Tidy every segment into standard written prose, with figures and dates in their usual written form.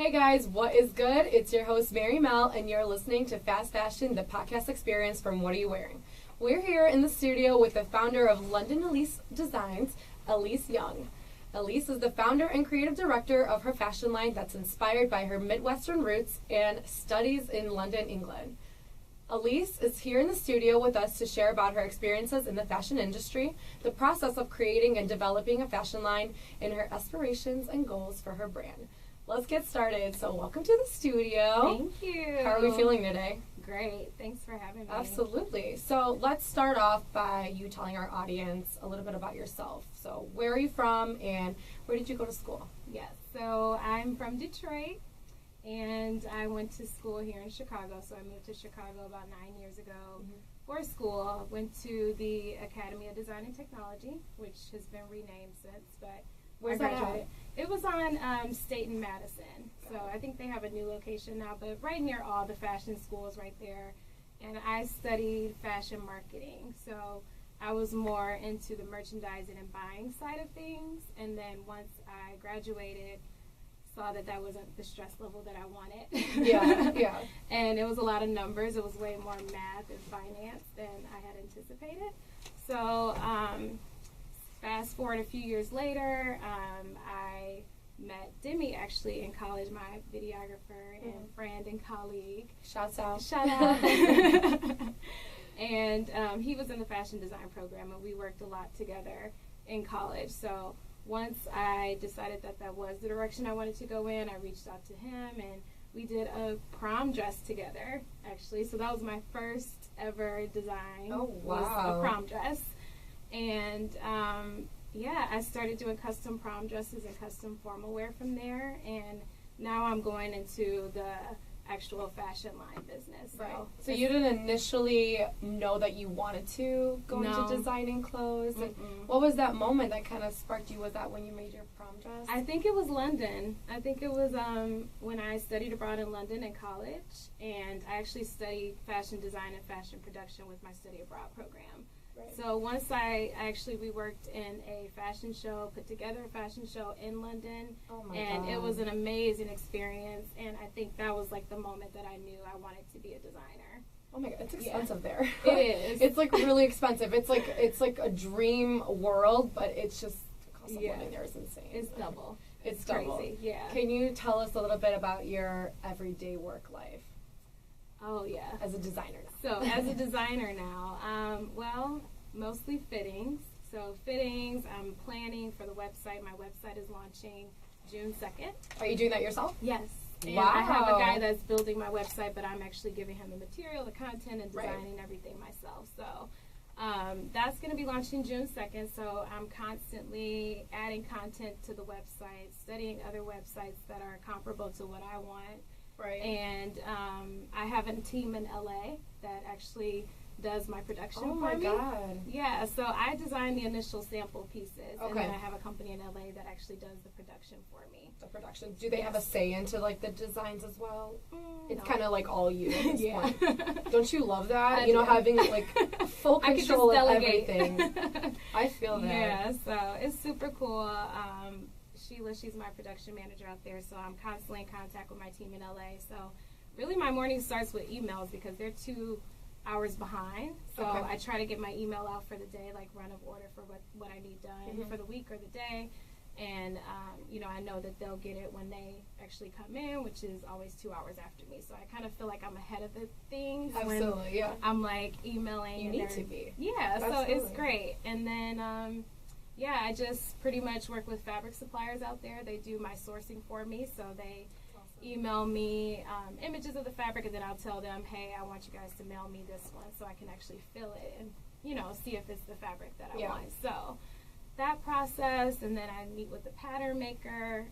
Hey guys, what is good? It's your host Mary Mel, and you're listening to Fast Fashion, the podcast experience from What Are You Wearing? We're here in the studio with the founder of London Alyse Designs, Alyse Young. Alyse is the founder and creative director of her fashion line that's inspired by her Midwestern roots and studies in London, England. Alyse is here in the studio with us to share about her experiences in the fashion industry, the process of creating and developing a fashion line, and her aspirations and goals for her brand. Let's get started. So welcome to the studio. Thank you. How are we feeling today? Great. Thanks for having me. Absolutely. So let's start off by you telling our audience a little bit about yourself. So where are you from and where did you go to school? Yes. So I'm from Detroit and I went to school here in Chicago. So I moved to Chicago about 9 years ago for school. Went to the Academy of Design and Technology, which has been renamed since, but Where's that at? It was on State and Madison. So I think they have a new location now, but right near all the fashion schools right there. And I studied fashion marketing. So I was more into the merchandising and buying side of things. And then once I graduated, saw that that wasn't the stress level that I wanted. Yeah. And it was a lot of numbers. It was way more math and finance than I had anticipated. So fast forward a few years later, I met Demi actually in college, my videographer and friend and colleague. Shouts out. Shout out. And he was in the fashion design program, and we worked a lot together in college. So once I decided that that was the direction I wanted to go in, I reached out to him, and we did a prom dress together, actually. So that was my first ever design. Oh, wow. Was a prom dress. And I started doing custom prom dresses and custom formal wear from there, and now I'm going into the actual fashion line business. Right. So you didn't initially know that you wanted to go into designing clothes? And what was that moment that kind of sparked you? Was that when you made your prom dress? I think it was London. I think it was when I studied abroad in London in college, and I actually studied fashion design and fashion production with my study abroad program. Right. So once we worked in a fashion show, put together a fashion show in London, and it was an amazing experience, and I think that was like the moment that I knew I wanted to be a designer. Oh my God, it's expensive there. It is. It's like really expensive. It's like a dream world, but it's just the cost of living there is insane. It's double. It's double. Crazy. Yeah. Can you tell us a little bit about your everyday work life? Oh yeah. As a designer. So as a designer now, mostly fittings. So fittings, I'm planning for the website. My website is launching June 2nd. Are you doing that yourself? Yes. And wow. I have a guy that's building my website, but I'm actually giving him the material, the content, and designing everything myself. So that's going to be launching June 2nd. So I'm constantly adding content to the website, studying other websites that are comparable to what I want. Right. And I have a team in LA that actually does my production for me. Oh my God. Yeah, so I design the initial sample pieces, and Okay. then I have a company in LA that actually does the production for me. The production. Do they have a say into like the designs as well? It's No. kind of like all you at this Yeah. point. Don't you love that? I You know, do. having like full I could just control of delegate. everything. I feel that. Yeah, so it's super cool. Sheila, she's my production manager out there, so I'm constantly in contact with my team in LA. So really my morning starts with emails because they're 2 hours behind. So I try to get my email out for the day, like run of order for what I need done for the week or the day. And, I know that they'll get it when they actually come in, which is always 2 hours after me. So I kind of feel like I'm ahead of the things. Absolutely, yeah. I'm like emailing. You need to be. Yeah, Absolutely. So it's great. And then, I just pretty much work with fabric suppliers out there. They do my sourcing for me, so they email me images of the fabric, and then I'll tell them, hey, I want you guys to mail me this one so I can actually fill it and, see if it's the fabric that I want. So that process, and then I meet with the pattern maker.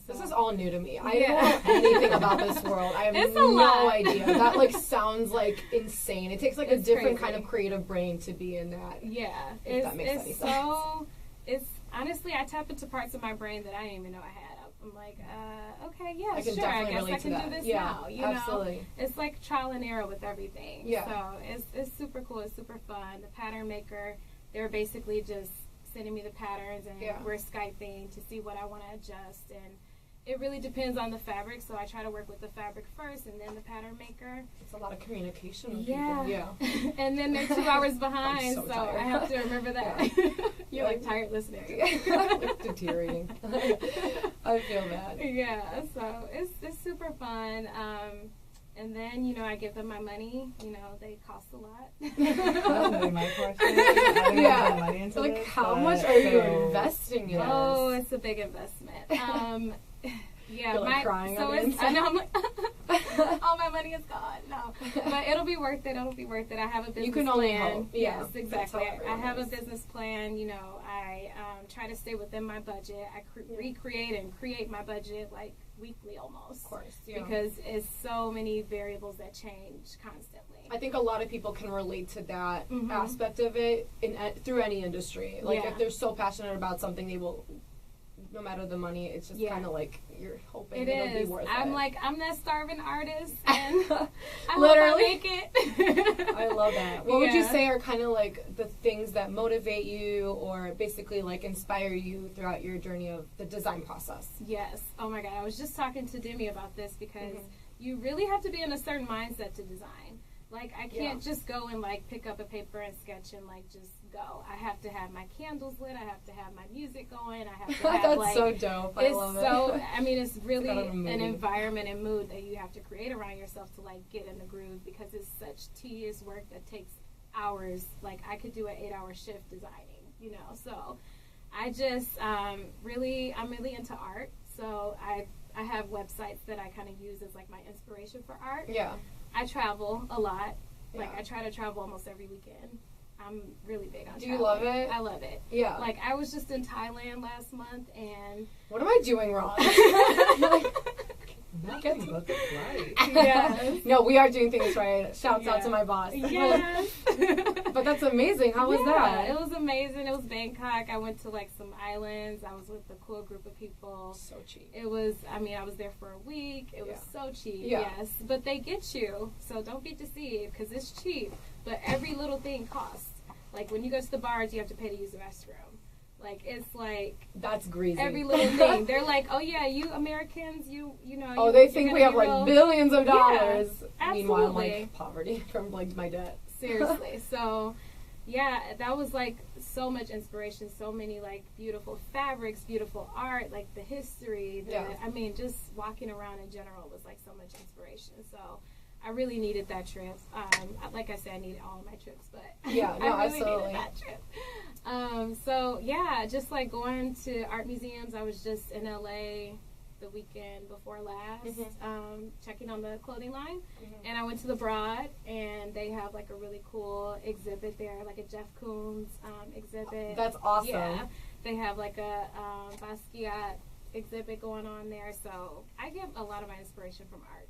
This is all new to me. I don't know anything about this world. I have no idea. That sounds like insane. It takes a different kind of creative brain to be in that. Yeah. If that makes any sense. It's honestly, I tap into parts of my brain that I didn't even know I had. I'm like, okay, yeah, I can sure, definitely I guess relate I can to do that. this Yeah, now. You absolutely. know, it's like trial and error with everything. Yeah. So it's super cool. It's super fun. The pattern maker, they're basically just sending me the patterns, and we're Skyping to see what I want to adjust. And It really depends on the fabric, so I try to work with the fabric first and then the pattern maker. It's a lot of communication with people. Yeah. And then they're 2 hours behind, so I have to remember that. Yeah. You're like tired listening. Like deteriorating. I feel bad. Yeah, so it's super fun. And then, you know, I give them my money. You know, they cost a lot. That would be my question. I didn't put money into like, this, how much are you investing in Oh, this? it's a big investment. Yeah, You're like crying on the inside. I know, I'm like, all my money is gone. No, but it'll be worth it. It'll be worth it. I have a business You can only plan. hope. Yeah, Yes, exactly. that's how I have a it is. business plan. You know, I try to stay within my budget. I recreate and create my budget like weekly almost. Of course, yeah. Because it's so many variables that change constantly. I think a lot of people can relate to that Mhm. aspect of it through any industry. Like, Yeah. if they're so passionate about something, they will, no matter the money, it's just Yeah. kind of like you're hoping It it'll is. be worth it. I'm like, I'm that starving artist, and I Literally. hope I make it. I love that. What would you Yeah. say are kind of like the things that motivate you or basically like inspire you throughout your journey of the design process? Yes. Oh my God. I was just talking to Demi about this because Mhm. you really have to be in a certain mindset to design. Like, I can't Yeah. just go and like pick up a paper and sketch and like just go. I have to have my candles lit. I have to have my music going. I have to have That's like, so dope. I it's love so, it. I mean, it's really It's got a an movie. environment and mood that you have to create around yourself to like get in the groove, because it's such tedious work that takes hours. Like, I could do an 8-hour shift designing, you know. So I just I'm really into art. So I have websites that I kind of use as like my inspiration for art. Yeah. I travel a lot. Like, Yeah. I try to travel almost every weekend. I'm really big on Do you traveling. love it? I love it. Yeah. Like, I was just in Thailand last month, and What am I doing wrong? Nothing but the flight. Yes. No, we are doing things right. Shouts out Yeah. to my boss. Yes. But that's amazing. How was that? It was amazing. It was Bangkok. I went to like some islands. I was with a cool group of people. So cheap. It was, I mean, I was there for a week. It was so cheap. Yeah. Yes. But they get you. So don't be deceived, because it's cheap. But every little thing costs. Like, when you go to the bars, you have to pay to use the restroom. Like, it's like That's greasy. every little thing. They're like, oh yeah, you Americans, you know. Oh, you, they you're think gonna we have be like real- billions of Yeah, dollars. Meanwhile, absolutely. like poverty from like my debt. Seriously. So, yeah, that was like so much inspiration. So many like beautiful fabrics, beautiful art, like the history. I mean, just walking around in general was like so much inspiration. So, I really needed that trip. Like I said, I needed all of my trips, but Yeah, no, I really absolutely. needed that trip. So yeah, just like going to art museums. I was just in LA the weekend before last, checking on the clothing line, and I went to the Broad, and they have like a really cool exhibit there, like a Jeff Koons exhibit. That's awesome. Yeah, they have like a Basquiat exhibit going on there, so I get a lot of my inspiration from art.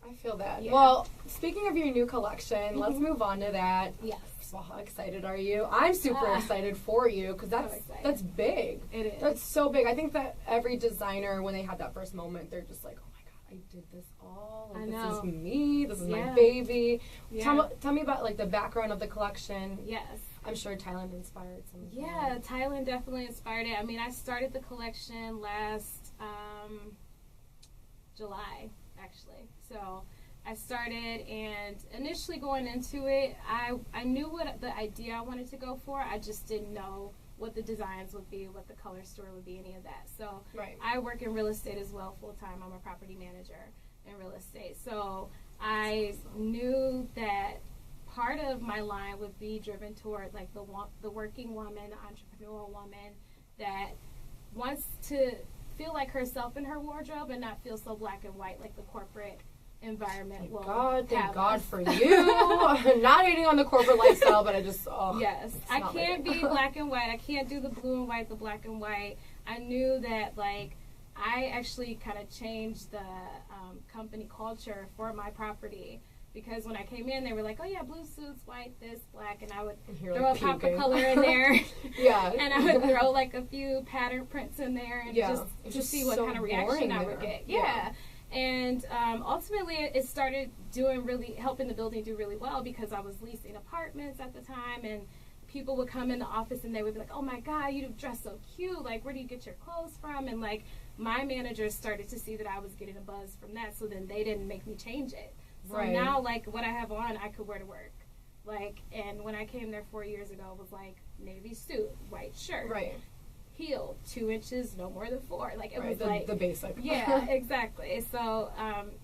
I feel that. Yeah. Well, speaking of your new collection, let's move on to that. Yes. So how excited are you? I'm super excited for you because excited. that's big. It is. That's so big. I think that every designer, when they have that first moment, they're just like, oh my god, I did this all. Like, I this know. is me. This is my Yeah. baby. Yeah. Tell me about like the background of the collection. Yes. I'm sure Thailand inspired some. Yeah, Thailand definitely inspired it. I mean, I started the collection last July, actually. So I started, and initially going into it, I knew what the idea I wanted to go for. I just didn't know what the designs would be, what the color story would be, any of that. So Right. I work in real estate as well full time. I'm a property manager in real estate. So I knew that part of my line would be driven toward like the working woman, the entrepreneurial woman that wants to feel like herself in her wardrobe and not feel so black and white like the corporate environment will Thank have God us. for you. Not hating on the corporate lifestyle, but I just Yes, it's I not can't living. be black and white. I can't do the blue and white, the black and white. I knew that like I actually kind of changed the company culture for my property. Because when I came in, they were like, oh, yeah, blue suits, white, this, black. And I would You're, throw like, a pop of puking. color in there. Yeah. And I would throw, like, a few pattern prints in there and It's just to just see what so kind of reaction boring I would there. get. Yeah. And ultimately, it started helping the building do really well because I was leasing apartments at the time. And people would come in the office and they would be like, oh my God, you dress so cute. Like, where do you get your clothes from? And like, my managers started to see that I was getting a buzz from that. So then they didn't make me change it. So now, like, what I have on, I could wear to work. Like, and when I came there 4 years ago, it was like navy suit, white shirt. Right. Heel, 2 inches, no more than 4. Like, it was the, like the basic. Yeah, exactly. So,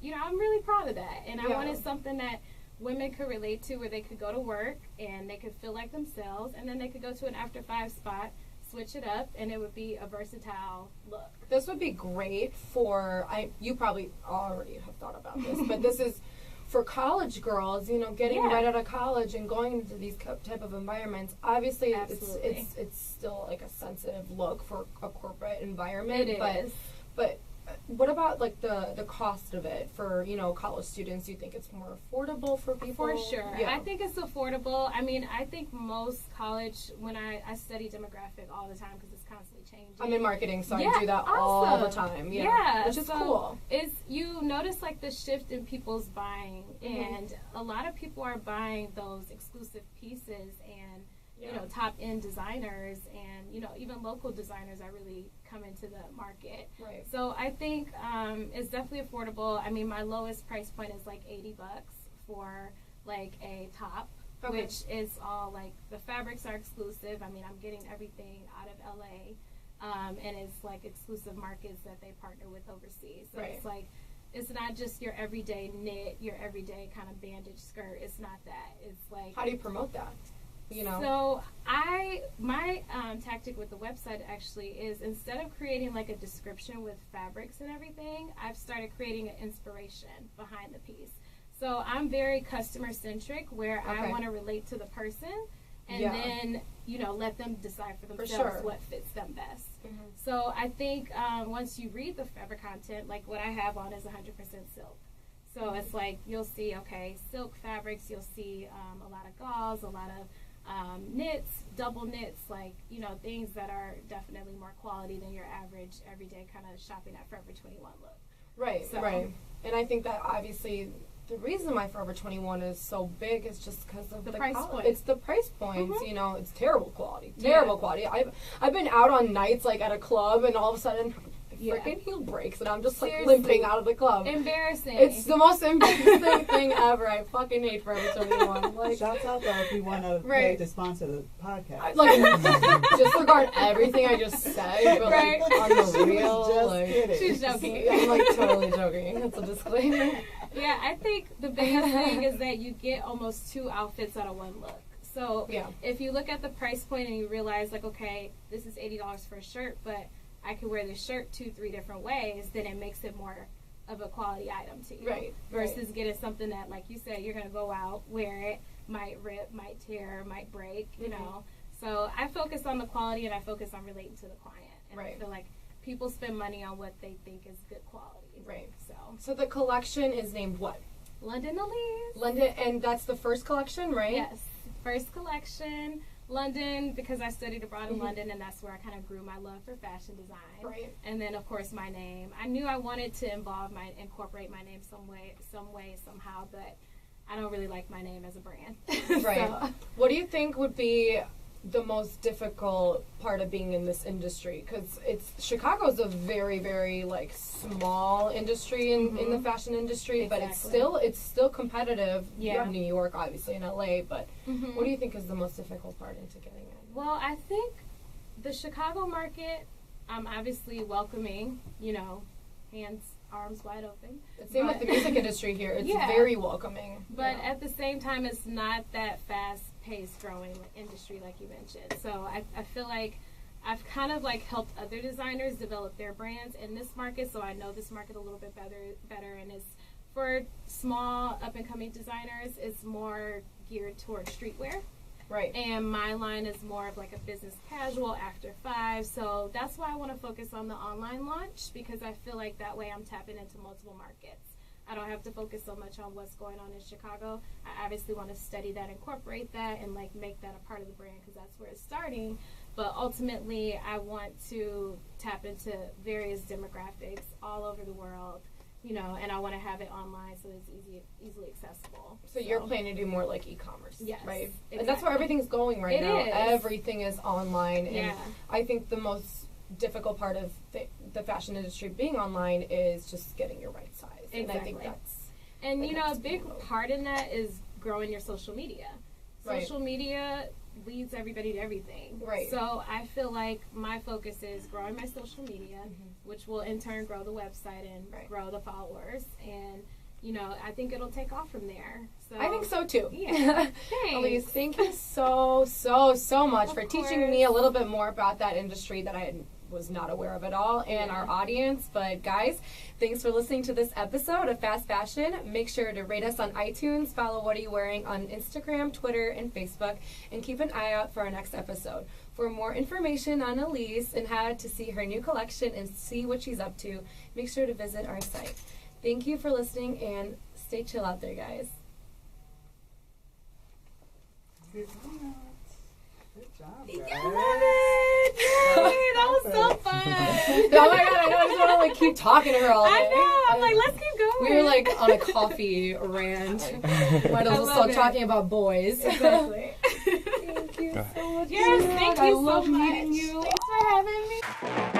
you know, I'm really proud of that. And I wanted something that women could relate to, where they could go to work and they could feel like themselves, and then they could go to an after 5 spot, switch it up, and it would be a versatile look. This would be great for, you probably already have thought about this, but this is for college girls, you know, getting right out of college and going into these type of environments. Obviously, it's still like a sensitive look for a corporate environment. It is. But what about like the cost of it for, you know, college students? Do you think it's more affordable for people? For sure. Yeah. I think it's affordable. I mean, I think most college, when I study demographic all the time because it's constantly changing. I'm in marketing, so I do that all the time. Yeah. Which is cool. You notice like the shift in people's buying, and a lot of people are buying those exclusive pieces and you know, top-end designers, and, you know, even local designers are really coming to the market. Right. So I think it's definitely affordable. I mean, my lowest price point is like $80 for like a top, which is all like the fabrics are exclusive. I mean, I'm getting everything out of LA, and it's like exclusive markets that they partner with overseas. So it's like, it's not just your everyday knit, your everyday kind of bandage skirt. It's not that. It's like, how do you promote that? You know. So my tactic with the website actually is, instead of creating like a description with fabrics and everything, I've started creating an inspiration behind the piece. So I'm very customer centric, where I want to relate to the person, and then, you know, let them decide for themselves what fits them best. So I think once you read the fabric content, like what I have on is 100% silk. So it's like, you'll see, silk fabrics, you'll see a lot of gauze, a lot of knits, double knits, like, you know, things that are definitely more quality than your average everyday kind of shopping at Forever 21 look. Right. And I think that obviously the reason why Forever 21 is so big is just because of the price point. It's the price points. You know, it's terrible quality. Quality. I've been out on nights like at a club, and all of a sudden freaking heel breaks, and I'm just like limping out of the club. Embarrassing. It's the most embarrassing thing ever. I fucking hate Forever 21. Like, shouts out though if you want to pay to sponsor the podcast. Like, disregard everything I just said, but like on the real, like, she's joking. I'm like totally joking. That's a disclaimer. Yeah, I think the biggest thing is that you get almost 2 outfits out of one look. So if you look at the price point and you realize, like, okay, this is $80 for a shirt, but I could wear this shirt 2-3 different ways, then it makes it more of a quality item to you. Right. Versus getting something that, like you said, you're going to go out, wear it, might rip, might tear, might break, you know. So I focus on the quality, and I focus on relating to the client. And I feel like people spend money on what they think is good quality. Right. So the collection is named what? London Alyse. London, and that's the first collection, right? Yes. First collection. London, because I studied abroad in London, and that's where I kind of grew my love for fashion design. Right. And then, of course, my name. I knew I wanted to incorporate my name some way, somehow, but I don't really like my name as a brand. Right. So. What do you think would be the most difficult part of being in this industry? Because Chicago's a very, very like small industry in the fashion industry, but it's still competitive. Yeah. You have New York, obviously, and LA, but what do you think is the most difficult part into getting in? Well, I think the Chicago market, obviously welcoming, you know, arms wide open. Same with the music industry here. It's very welcoming. But at the same time, it's not that fast-paced growing industry like you mentioned. So I feel like I've kind of like helped other designers develop their brands in this market, so I know this market a little bit better, and it's for small up-and-coming designers, it's more geared towards streetwear. Right. And my line is more of like a business casual after 5. So that's why I want to focus on the online launch, because I feel like that way I'm tapping into multiple markets. I don't have to focus so much on what's going on in Chicago. I obviously want to study that, incorporate that, and like make that a part of the brand, because that's where it's starting. But ultimately, I want to tap into various demographics all over the world you know, and I want to have it online so it's easily accessible. So you're planning to do more like e-commerce, yes, right? Exactly. And that's where everything's going right now. Is. Everything is online, and Yeah. I think the most difficult part of the fashion industry being online is just getting your right size. Exactly. And I think that's... And, you know, a big part in that is growing your social media. Right. Social media leads everybody to everything. Right. So I feel like my focus is growing my social media, which will in turn grow the website and grow the followers. And, you know, I think it'll take off from there. So I think so too. Yeah. Alyse, thank you so much for teaching me a little bit more about that industry that I was not aware of at all, and our audience. But guys, thanks for listening to this episode of Fast Fashion. Make sure to rate us on iTunes, follow What Are You Wearing on Instagram, Twitter, and Facebook, and keep an eye out for our next episode. For more information on Alyse and how to see her new collection and see what she's up to, make sure to visit our site. Thank you for listening, and stay chill out there, guys. Good job, guys. Yay, that was so fun. Oh my god, I know, I just want to like keep talking to her all day. I know, I'm like, let's keep going. We were like on a coffee rant. Might as well start talking about boys. Exactly. Thank you so much. Yes, thank you so much. I love meeting you. Thanks for having me.